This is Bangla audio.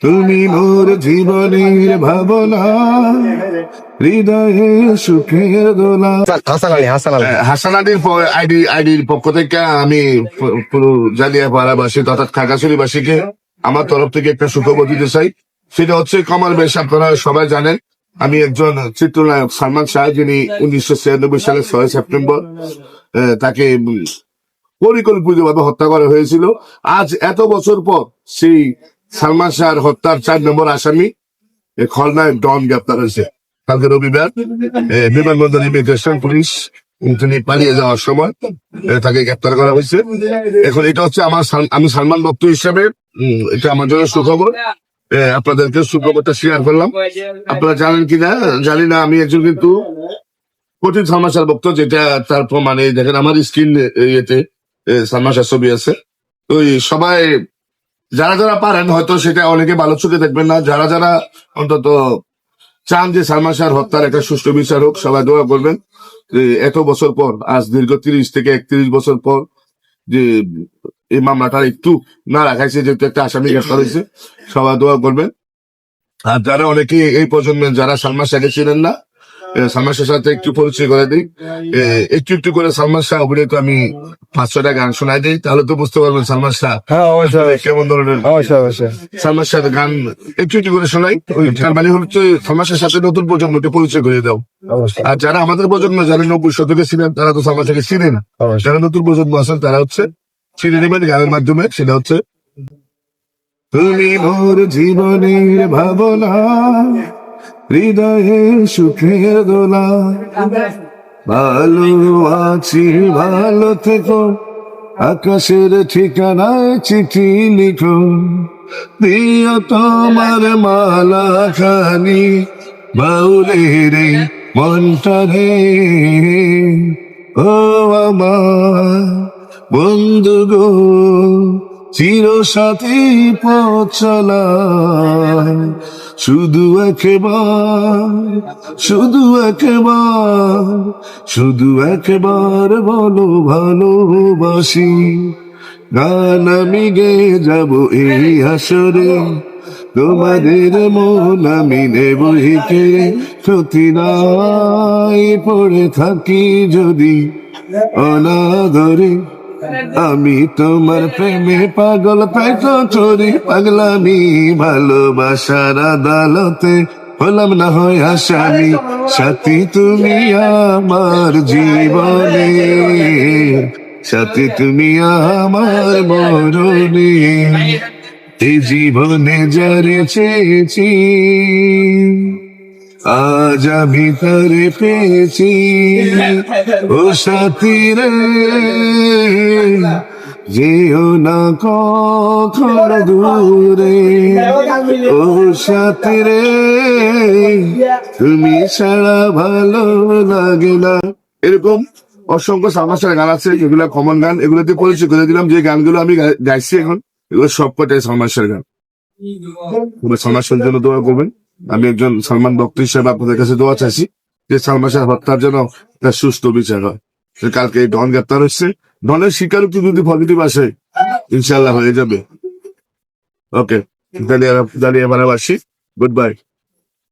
তুমি মোর জীবনের ভাবনা, হৃদয়ে সুখের দোলা। হাসান আলীর আইডির পক্ষ থেকে আমি পুরো জালিয়াপাড়াবাসী তথা খাগড়াছড়িবাসীকে আমার তরফ থেকে একটা সুখবর দিতে চাই। সেটা হচ্ছে কমার বেশ, আপনারা সবাই জানেন আমি একজন চিত্রনায়ক সালমান শাহ, যিনি 1996 সালের 6 সেপ্টেম্বর তাকে পরিকল্পিতভাবে হত্যা করা হয়েছিল। আজ এত বছর পর সেই সালমান শাহর হত্যার 4 নম্বর আসামি খলনায়ক ডন গ্রেপ্তার হয়েছে। কালকে রবিবার বিমানবন্দর ইমিগ্রেশন পুলিশ তিনি পালিয়ে যাওয়ার সময় তাকে গ্রেপ্তার করা হয়েছে। এখন এটা হচ্ছে আমি সালমান ভক্ত হিসাবে এটা আমার জন্য সুখবর। আপনাদেরকে সুখবরটা শেয়ার করলাম। আপনারা জানেন কিনা জানি না, আমি একজন কিন্তু কঠিন সালমান শাহ ভক্ত, যেটা তার প্রমাণে দেখেন আমার স্ক্রিন ইয়েতে সালমান শাহ ছবি আছে। তো সবাই যারা যারা পারেন, হয়তো সেটা অনেকে ভালো চোখে দেখবেন না, যারা যারা অন্তত চান যে সালমান শাহর হত্যার একটা সুষ্ঠু বিচার হোক, সবাই দোয়া করবেন। এত বছর পর, আজ দীর্ঘ 30 থেকে 31 বছর পর যে এই মামলাটা একটু না রাখাইছে, যেহেতু একটা আসামি গ্রেফতার হয়েছে, সবাই দোয়া করবেন। আর যারা অনেকে এই প্রজন্মের যারা সালমান শাহকে চিনেন না, সালমান শাহের সাথে একটু পরিচয় করে দিই। একটু একটু করে সালমান শাহ অভিনীত আমি 5-6টা গান শোনাই দিই, তাহলে তো বুঝতে পারবেন সালমান শাহ কেমন ধরনের। সালমান শাহের গান একটু একটু করে শোনাই, তার মানে হচ্ছে সালমান শাহের সাথে নতুন প্রজন্মকে পরিচয় করে দাও। আর যারা আমাদের প্রজন্ম, যারা 90 শতকে ছিলেন, তারা তো সালমান শাহকে চিনেন। যারা নতুন প্রজন্ম আছেন তারা হচ্ছে চিনে নেবেন গানের মাধ্যমে। সেটা হচ্ছে তুমি মোর জীবনের ভাবনা, হৃদয়ে সুখের দোলা, ভালো আছি ভালো থেকো, আকাশের ঠিকানায় চিঠি লিখো, দিও তোমার মালা খানি বাউলে রে মনটা রে। ও আমার বন্ধু গো, চির সাথী পথ চলা, শুধু একবার বলো ভালোবাসি। গান আমি গে যাব এই আসরে, তোমাদের মন আমি নেব হিকে, ক্ষতি নাই পড়ে থাকি যদি অনাদরে। আমি তোমার প্রেমে পাগল, তাই তো চোরি পাগলামি, ভালোবাসার আদালতে হলাম না হয় আসামি। সাথী তুমি আমার জীবনে, সাথী তুমি আমার মরণে, এই জীবনে যারে চেয়েছি আজ আমি তারে পেয়েছি। ও সাথী রে, যেও না কখনো দূরে, ও সাথী রে, তুমি ছাড়া ভালো লাগে না। এরকম অসংখ্য সালমান শাহের গান আছে, যেগুলো কমন গান, এগুলোতে পরিচয় করে দিলাম। যে গানগুলো আমি গাইছি এখন, এগুলো সবকটাই সালমান শাহের গান। সালমান শাহের জন্য দোয়া করবেন। আমি একজন সালমান ভক্ত হিসেবে আপনাদের কাছে দোয়া চাইছি যে সালমান শাহ হত্যার জন্য একটা সুস্থ বিচার হয়। কালকে ডন গ্রেপ্তার হচ্ছে, ডনের স্বীকারোক্তি যদি পজিটিভ আসে ইনশাল্লাহ হয়ে যাবে। ওকে, জালিয়াপাড়াবাসী, গুড বাই।